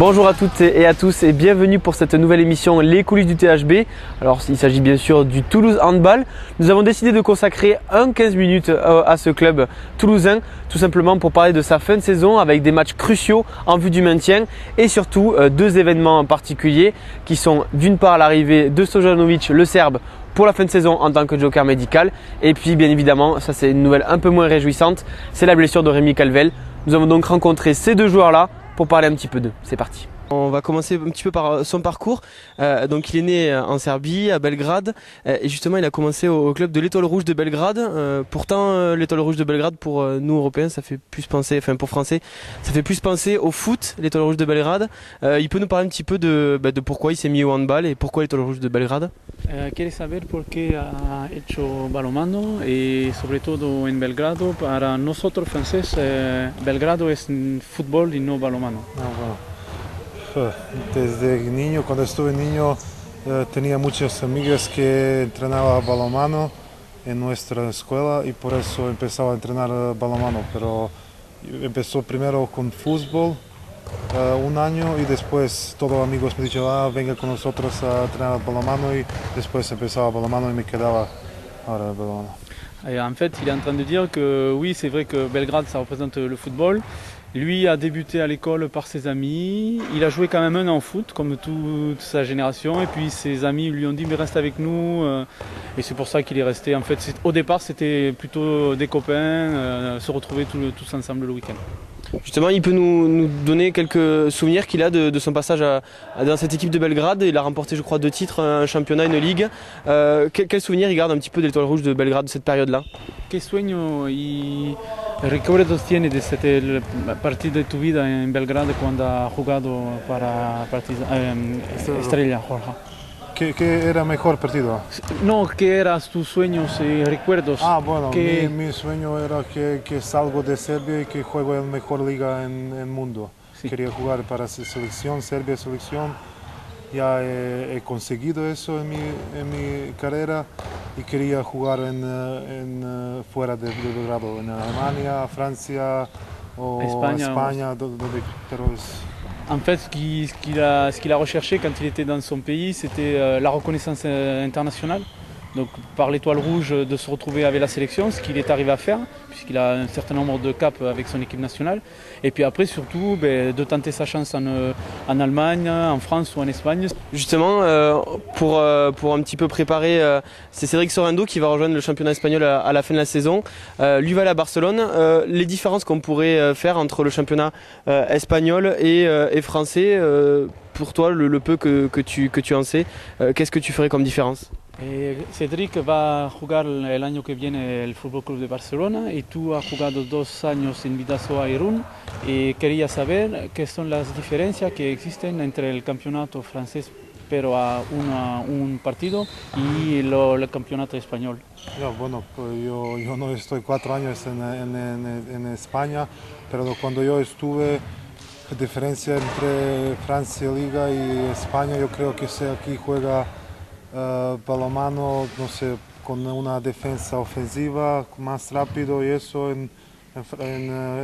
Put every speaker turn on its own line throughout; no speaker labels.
Bonjour à toutes et à tous et bienvenue pour cette nouvelle émission Les coulisses du THB. Alors il s'agit bien sûr du Toulouse Handball. Nous avons décidé de consacrer 15 minutes à ce club toulousain, tout simplement pour parler de sa fin de saison avec des matchs cruciaux en vue du maintien et surtout deux événements particuliers qui sont d'une part l'arrivée de Stojanovic, le Serbe, pour la fin de saison en tant que joker médical, et puis bien évidemment, ça c'est une nouvelle un peu moins réjouissante, c'est la blessure de Rémi Calvel. Nous avons donc rencontré ces deux joueurs-là pour parler un petit peu d'eux. C'est parti. On va commencer un petit peu par son parcours. Donc il est né en Serbie, à Belgrade, et justement il a commencé au club de l'Étoile Rouge de Belgrade. Pourtant l'Étoile Rouge de Belgrade, pour nous Européens, ça fait plus penser, enfin pour Français, ça fait plus penser au foot, l'Étoile Rouge de Belgrade. Il peut nous parler un petit peu de pourquoi il s'est mis au handball et pourquoi l'Étoile Rouge de Belgrade?
¿Quieres saber por qué ha hecho balonmano y sobre todo en Belgrado? Para nosotros franceses, Belgrado es fútbol y no balonmano.
Desde niño, cuando estuve niño, tenía muchas amigas que entrenaban balonmano en nuestra escuela y por eso empezaba a entrenar balonmano. Pero empezó primero con fútbol un año y después todos los amigos me dijeron venga con nosotros a entrenar balonmano y después empezaba balonmano y me quedaba ahora el balonmano.
Et en fait, il est en train de dire que oui, c'est vrai que Belgrade, ça représente le football. Lui a débuté à l'école par ses amis. Il a joué quand même un an en foot, comme toute sa génération. Et puis ses amis lui ont dit mais reste avec nous. Et c'est pour ça qu'il est resté. En fait, au départ, c'était plutôt des copains, se retrouver tous ensemble le week-end.
Justement, il peut nous donner quelques souvenirs qu'il a de son passage dans cette équipe de Belgrade. Il a remporté, je crois, 2 titres, un championnat, une ligue. Quel souvenir il garde un petit peu de l'Étoile Rouge de Belgrade de cette période-là?
¿Qué sueño y recuerdos tienes de este partido de tu vida en Belgrado cuando has jugado para Estrella Roja?
¿Qué era mejor partido?
No, ¿qué eran tus sueños y recuerdos?
Bueno,
¿Qué...
mi sueño era que salgo de Serbia y que juego en la mejor liga en el mundo. Sí. Quería jugar para selección, Serbia selección. Ya he conseguido eso en mi carrera y quería jugar fuera de Belgrado, en Alemania, Francia o España pero es...
En fait, ce qu'il a recherché quand il était dans son pays, c'était la reconnaissance internationale. Donc par l'Étoile Rouge, de se retrouver avec la sélection, ce qu'il est arrivé à faire, puisqu'il a un certain nombre de caps avec son équipe nationale. Et puis après, surtout, de tenter sa chance en Allemagne, en France ou en Espagne.
Justement, pour un petit peu préparer, c'est Cédric Sorrendo qui va rejoindre le championnat espagnol à la fin de la saison. Lui va aller à Barcelone. Les différences qu'on pourrait faire entre le championnat espagnol et français, pour toi, le peu que tu en sais, qu'est-ce que tu ferais comme différence?
Cédric va a jugar el año que viene el Fútbol Club de Barcelona y tú has jugado 2 años en Bidasoa y Irún y quería saber qué son las diferencias que existen entre el campeonato francés pero a un partido y el campeonato español.
Bueno, pues yo no estoy 4 años en España, pero cuando yo estuve, la diferencia entre Francia Liga y España, yo creo que aquí juega balonmano, no sé, con una defensa ofensiva más rápido y eso en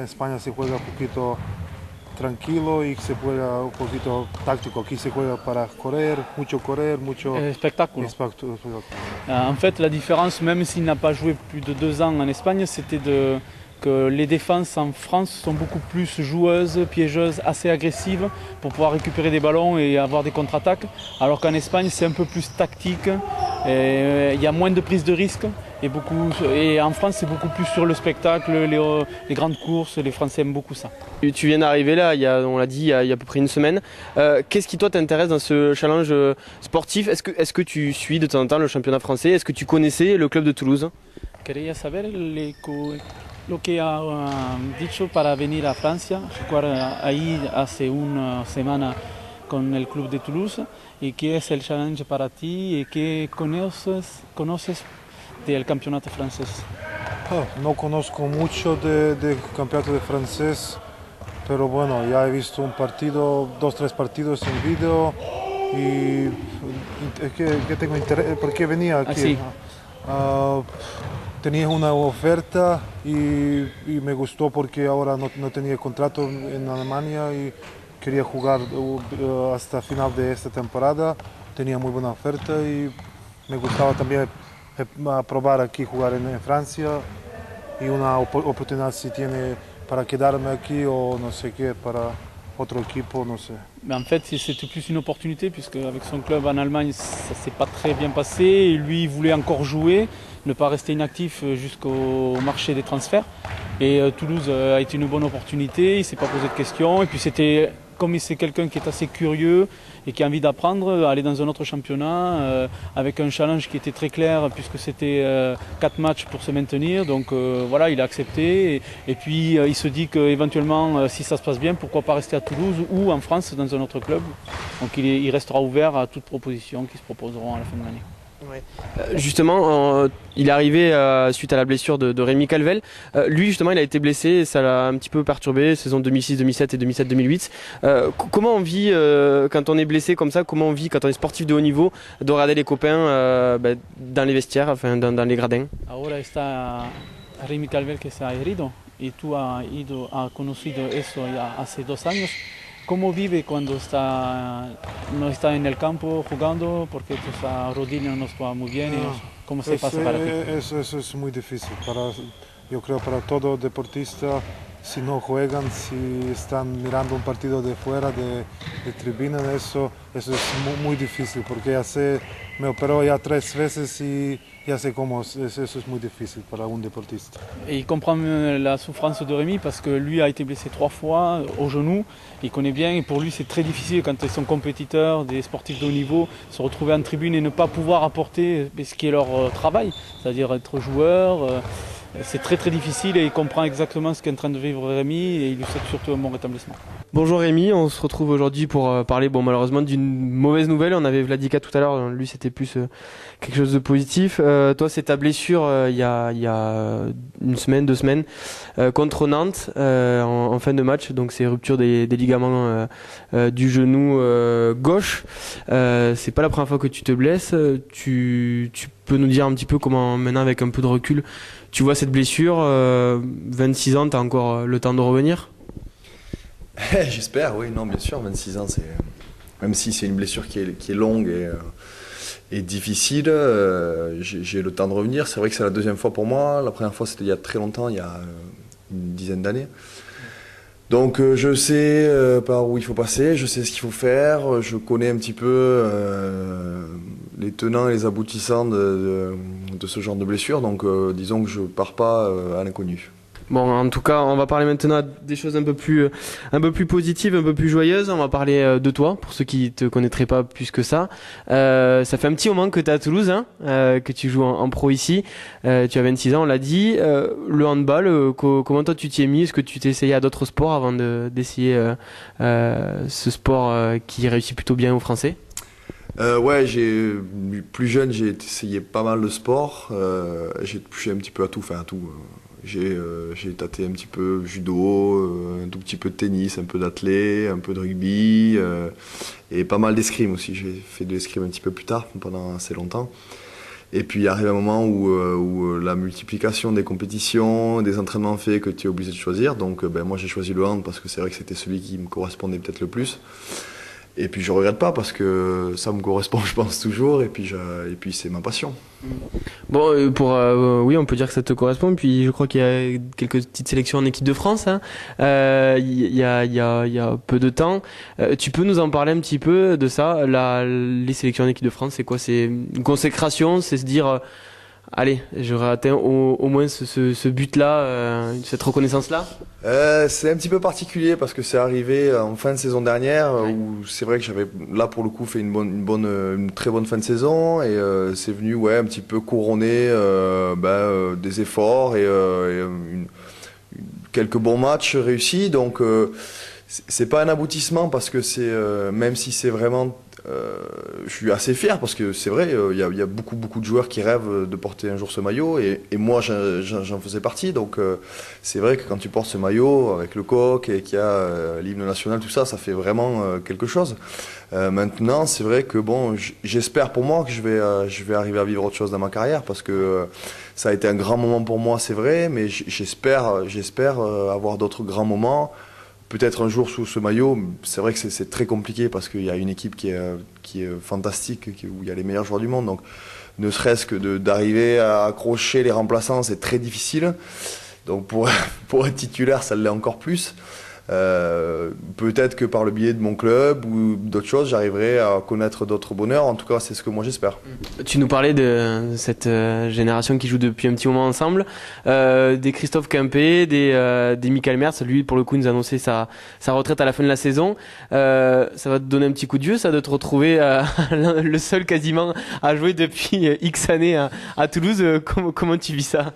España se juega un poquito tranquilo y se juega un poquito táctico. Aquí se juega para correr, mucho
spectacle. En fait, la différence, même s'il n'a pas joué plus de 2 ans en Espagne, c'était que les défenses en France sont beaucoup plus joueuses, piégeuses, assez agressives pour pouvoir récupérer des ballons et avoir des contre-attaques. Alors qu'en Espagne, c'est un peu plus tactique, il y a moins de prise de risque et en France, c'est beaucoup plus sur le spectacle, les grandes courses, les Français aiment beaucoup ça.
Tu viens d'arriver là, on l'a dit, il y a à peu près une semaine. Qu'est-ce qui toi t'intéresse dans ce challenge sportif? Est-ce que tu suis de temps en temps le championnat français? Est-ce que tu connaissais le club de Toulouse?
Quería saber lo que ha dicho para venir a Francia, jugar ahí hace una semana con el club de Toulouse y qué es el challenge para ti y qué conoces del campeonato francés.
No conozco mucho del campeonato de francés, pero bueno, ya he visto 2-3 partidos en vídeo y que tengo interés, ¿por qué venía aquí?
Sí.
Tenía una oferta y me gustó porque ahora no tenía contrato en Alemania y quería jugar hasta final de esta temporada, tenía muy buena oferta y me gustaba también probar aquí jugar en Francia y una oportunidad si tiene para quedarme aquí o no sé qué, para otro equipo, no sé.
Mais en fait, c'était plus une opportunité puisque avec son club en Allemagne, ça s'est pas très bien passé. Et lui, il voulait encore jouer, ne pas rester inactif jusqu'au marché des transferts. Et Toulouse a été une bonne opportunité, il s'est pas posé de questions. Et puis c'était, comme c'est quelqu'un qui est assez curieux et qui a envie d'apprendre, aller dans un autre championnat avec un challenge qui était très clair puisque c'était 4 matchs pour se maintenir. Donc voilà, il a accepté. Et puis il se dit qu'éventuellement, si ça se passe bien, pourquoi pas rester à Toulouse ou en France dans un autre club. Donc il restera ouvert à toute proposition qui se proposeront à la fin de l'année.
Ouais. Justement, il est arrivé suite à la blessure de Rémi Calvel. Lui, justement, il a été blessé et ça l'a un petit peu perturbé, saison 2006-2007 et 2007-2008. Comment on vit quand on est blessé comme ça? Comment on vit quand on est sportif de haut niveau de regarder les copains dans les vestiaires, enfin dans les gradins?
Ahora está Rémi Calvel que se ha herido y tú has conocido eso ya hace 2 años. ¿Cómo vive cuando no está en el campo jugando porque esa rodilla no está muy bien? ¿Cómo se pasa para ti?
Eso es muy difícil. Yo creo para todo deportista, si no juegan, si están mirando un partido de fuera, de tribuna, eso es muy difícil porque me operó ya 3 veces y ya sé cómo eso es muy difícil para un deportista.
Et il comprend la souffrance de Rémi parce que lui a été blessé 3 fois au genou, il connaît bien et pour lui c'est très difficile quand ils sont compétiteurs, des sportifs de haut niveau, se retrouver en tribune et ne pas pouvoir apporter ce qui est leur travail, c'est-à-dire être joueur. C'est très très difficile et il comprend exactement ce qu'est en train de vivre Rémi et il lui souhaite surtout un bon rétablissement.
Bonjour Rémi, on se retrouve aujourd'hui pour parler malheureusement d'une mauvaise nouvelle. On avait Vladika tout à l'heure, lui c'était plus quelque chose de positif. Toi c'est ta blessure il y a 1 semaine, 2 semaines contre Nantes en fin de match. Donc c'est rupture des ligaments du genou gauche. C'est pas la première fois que tu te blesses. Tu peux nous dire un petit peu comment maintenant avec un peu de recul tu vois cette blessure, 26 ans, tu as encore le temps de revenir?
J'espère, oui, non, bien sûr, 26 ans, même si c'est une blessure qui est longue et difficile, j'ai le temps de revenir. C'est vrai que c'est la 2e fois pour moi, la première fois c'était il y a très longtemps, il y a une dizaine d'années. Donc je sais par où il faut passer, je sais ce qu'il faut faire, je connais un petit peu les tenants et les aboutissants de ce genre de blessure, donc disons que je pars pas à l'inconnu.
Bon, en tout cas, on va parler maintenant des choses un peu plus positives, un peu plus joyeuses. On va parler de toi, pour ceux qui te connaîtraient pas plus que ça. Ça fait un petit moment que tu es à Toulouse, que tu joues en pro ici. Tu as 26 ans, on l'a dit. Le handball, comment toi tu t'y es mis? Est-ce que tu t'es essayé à d'autres sports avant d'essayer ce sport qui réussit plutôt bien aux Français?
Ouais, plus jeune, j'ai essayé pas mal de sports. J'ai touché un petit peu à tout, enfin à tout. J'ai tâté un petit peu judo, un tout petit peu de tennis, un peu d'athlé, un peu de rugby et pas mal d'escrime aussi. J'ai fait de l'escrime un petit peu plus tard, pendant assez longtemps. Et puis il arrive un moment où la multiplication des compétitions, des entraînements fait que tu es obligé de choisir. Donc moi j'ai choisi le hand parce que c'est vrai que c'était celui qui me correspondait peut-être le plus. Et puis je regrette pas parce que ça me correspond, je pense, toujours. Et puis c'est ma passion.
Bon, oui, on peut dire que ça te correspond. Puis je crois qu'il y a quelques petites sélections en équipe de France. Il y a peu de temps. Tu peux nous en parler un petit peu de ça? Les sélections en équipe de France, c'est quoi? C'est une consécration? C'est se dire, allez, j'aurais atteint au moins ce but-là, cette reconnaissance-là?
C'est un petit peu particulier parce que c'est arrivé en fin de saison dernière où c'est vrai que j'avais là pour le coup fait une très bonne fin de saison et c'est venu un petit peu couronner des efforts et quelques bons matchs réussis. Donc c'est pas un aboutissement parce que c'est même si c'est vraiment je suis assez fier parce que c'est vrai, il y a beaucoup de joueurs qui rêvent de porter un jour ce maillot et moi j'en faisais partie. Donc c'est vrai que quand tu portes ce maillot avec le coq et qu'il y a l'hymne national, tout ça, ça fait vraiment quelque chose. Maintenant, c'est vrai que bon, j'espère pour moi que je vais arriver à vivre autre chose dans ma carrière parce que ça a été un grand moment pour moi, c'est vrai, mais j'espère avoir d'autres grands moments peut-être un jour sous ce maillot. C'est vrai que c'est très compliqué parce qu'il y a une équipe qui est fantastique, où il y a les meilleurs joueurs du monde. Donc, ne serait-ce que d'arriver à accrocher les remplaçants, c'est très difficile. Donc, pour être titulaire, ça l'est encore plus. Peut-être que par le biais de mon club ou d'autres choses, j'arriverai à connaître d'autres bonheurs. En tout cas, c'est ce que moi j'espère.
Tu nous parlais de cette génération qui joue depuis un petit moment ensemble, des Christophe Quempé, des Michael Mertz. Lui, pour le coup, nous a annoncé sa retraite à la fin de la saison. Ça va te donner un petit coup de vieux, ça, de te retrouver le seul quasiment à jouer depuis X années à Toulouse. Comment tu vis ça?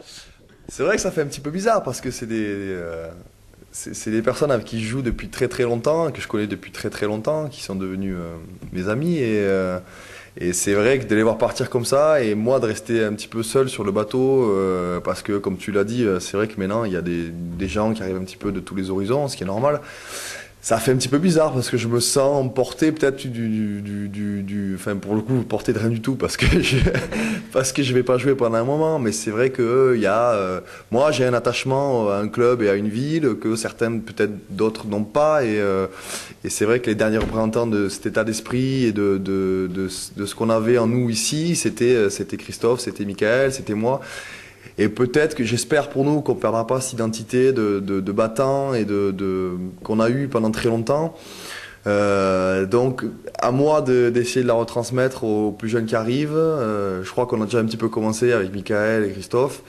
C'est vrai que ça fait un petit peu bizarre parce que c'est des personnes avec qui je joue depuis très très longtemps, que je connais depuis très très longtemps, qui sont devenus mes amis. Et c'est vrai que de les voir partir comme ça, et moi de rester un petit peu seul sur le bateau, parce que comme tu l'as dit, c'est vrai que maintenant il y a des gens qui arrivent un petit peu de tous les horizons, ce qui est normal. Ça fait un petit peu bizarre parce que je me sens porté peut-être enfin pour le coup porté de rien du tout parce que je vais pas jouer pendant un moment, mais c'est vrai que moi j'ai un attachement à un club et à une ville que certains peut-être d'autres n'ont pas, et c'est vrai que les derniers représentants de cet état d'esprit et de ce qu'on avait en nous ici, c'était Christophe, c'était Michael, c'était moi. Et peut-être que j'espère pour nous qu'on ne perdra pas cette identité de battant et qu'on a eu pendant très longtemps. Donc à moi d'essayer de la retransmettre aux plus jeunes qui arrivent. Je crois qu'on a déjà un petit peu commencé avec Michael et Christophe.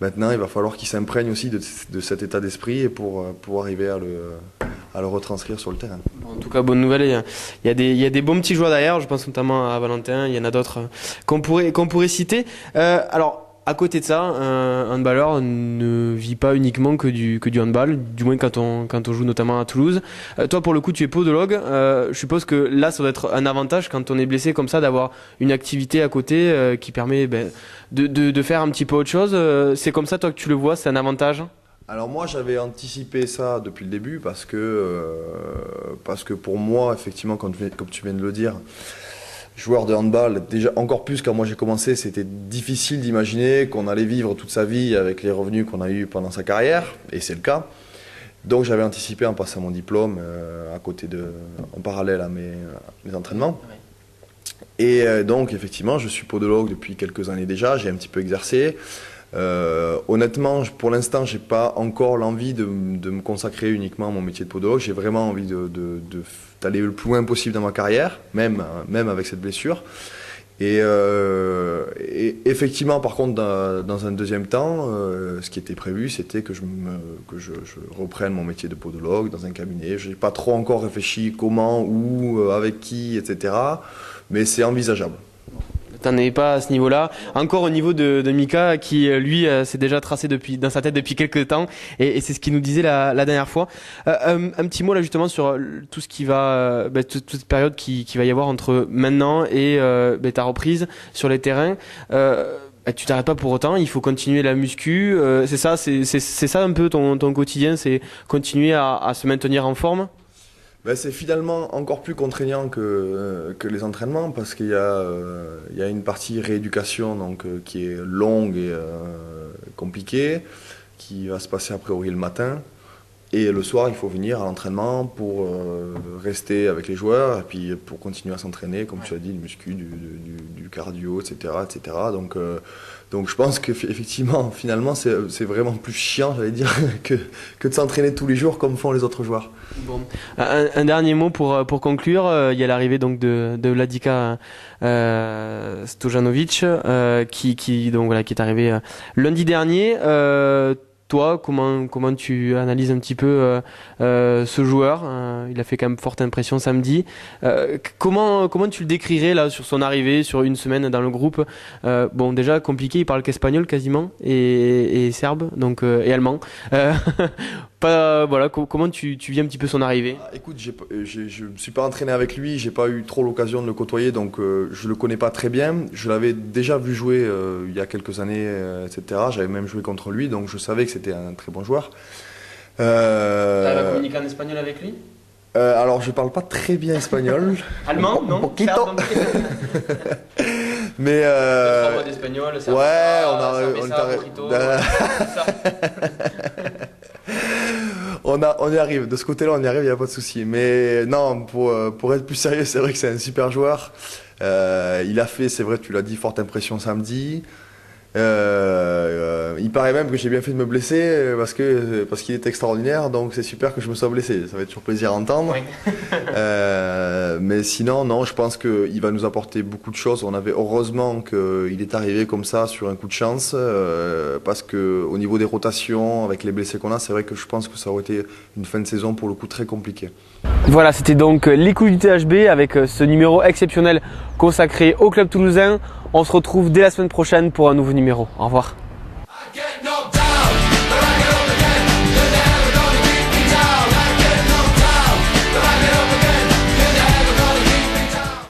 Maintenant, il va falloir qu'ils s'imprègnent aussi de cet état d'esprit et pour arriver à le retranscrire sur le terrain.
En tout cas, bonne nouvelle. Il y a des bons petits joueurs derrière. Je pense notamment à Valentin. Il y en a d'autres qu'on pourrait citer. Alors, à côté de ça, un handballeur ne vit pas uniquement que du handball, du moins quand on joue notamment à Toulouse. Toi, pour le coup, tu es podologue. Je suppose que là, ça doit être un avantage quand on est blessé comme ça, d'avoir une activité à côté qui permet de faire un petit peu autre chose. C'est comme ça, toi, que tu le vois, c'est un avantage?
Alors moi, j'avais anticipé ça depuis le début parce que pour moi, effectivement, comme tu viens de le dire, joueur de handball, déjà encore plus quand moi j'ai commencé, c'était difficile d'imaginer qu'on allait vivre toute sa vie avec les revenus qu'on a eu pendant sa carrière, et c'est le cas. Donc j'avais anticipé en passant mon diplôme en parallèle à mes entraînements. Et donc effectivement, je suis podologue depuis quelques années déjà, j'ai un petit peu exercé. Honnêtement, pour l'instant, j'ai pas encore l'envie de me consacrer uniquement à mon métier de podologue. J'ai vraiment envie d'aller le plus loin possible dans ma carrière, même avec cette blessure. Et effectivement, par contre, dans un deuxième temps, ce qui était prévu, c'était que je reprenne mon métier de podologue dans un cabinet. Je n'ai pas trop encore réfléchi comment, où, avec qui, etc. Mais c'est envisageable.
T'en es pas à ce niveau-là. Encore au niveau de Mika, qui lui s'est déjà tracé dans sa tête depuis quelques temps, et c'est ce qu'il nous disait la dernière fois. Un petit mot là justement sur tout ce qui va, toute cette période qui va y avoir entre maintenant et ta reprise sur les terrains. Tu t'arrêtes pas pour autant, il faut continuer la muscu. C'est ça un peu ton quotidien, c'est continuer à se maintenir en forme.
C'est finalement encore plus contraignant que les entraînements parce qu'il y a une partie rééducation qui est longue et compliquée, qui va se passer a priori le matin. Et le soir, il faut venir à l'entraînement pour rester avec les joueurs et puis pour continuer à s'entraîner, comme tu as dit, du muscu, du cardio, etc. etc. Donc je pense qu'effectivement, finalement, c'est vraiment plus chiant, j'allais dire, que de s'entraîner tous les jours comme font les autres joueurs.
Bon. Un dernier mot pour conclure. Il y a l'arrivée donc de Vladika Stojanovic qui est arrivé lundi dernier. Toi, comment tu analyses un petit peu ce joueur? Il a fait quand même forte impression samedi. Comment tu le décrirais là sur son arrivée, sur une semaine dans le groupe? Déjà compliqué, il parle qu'espagnol quasiment et serbe, donc et allemand. Comment tu vis un petit peu son arrivée?
Écoute, je me suis pas entraîné avec lui, j'ai pas eu trop l'occasion de le côtoyer, donc je le connais pas très bien. Je l'avais déjà vu jouer il y a quelques années, etc. J'avais même joué contre lui, donc je savais que c'était un très bon joueur.
Tu arrives à communiquer en espagnol avec lui?
Alors je parle pas très bien espagnol.
Allemand, non?
Poquito. Mais
trois mots d'espagnol,
on y arrive. De ce côté-là, on y arrive, il n'y a pas de souci. Mais non, pour être plus sérieux, c'est vrai que c'est un super joueur. Il a fait, c'est vrai, tu l'as dit, forte impression samedi. Il paraît même que j'ai bien fait de me blesser parce qu'il est extraordinaire, donc c'est super que je me sois blessé. Ça va être toujours plaisir à entendre. Oui. Mais sinon, non, je pense qu'il va nous apporter beaucoup de choses. On avait heureusement qu'il est arrivé comme ça sur un coup de chance, parce que au niveau des rotations, avec les blessés qu'on a, c'est vrai que je pense que ça aurait été une fin de saison pour le coup très compliquée.
Voilà, c'était donc les couilles du THB avec ce numéro exceptionnel consacré au club toulousain. On se retrouve dès la semaine prochaine pour un nouveau numéro. Au revoir.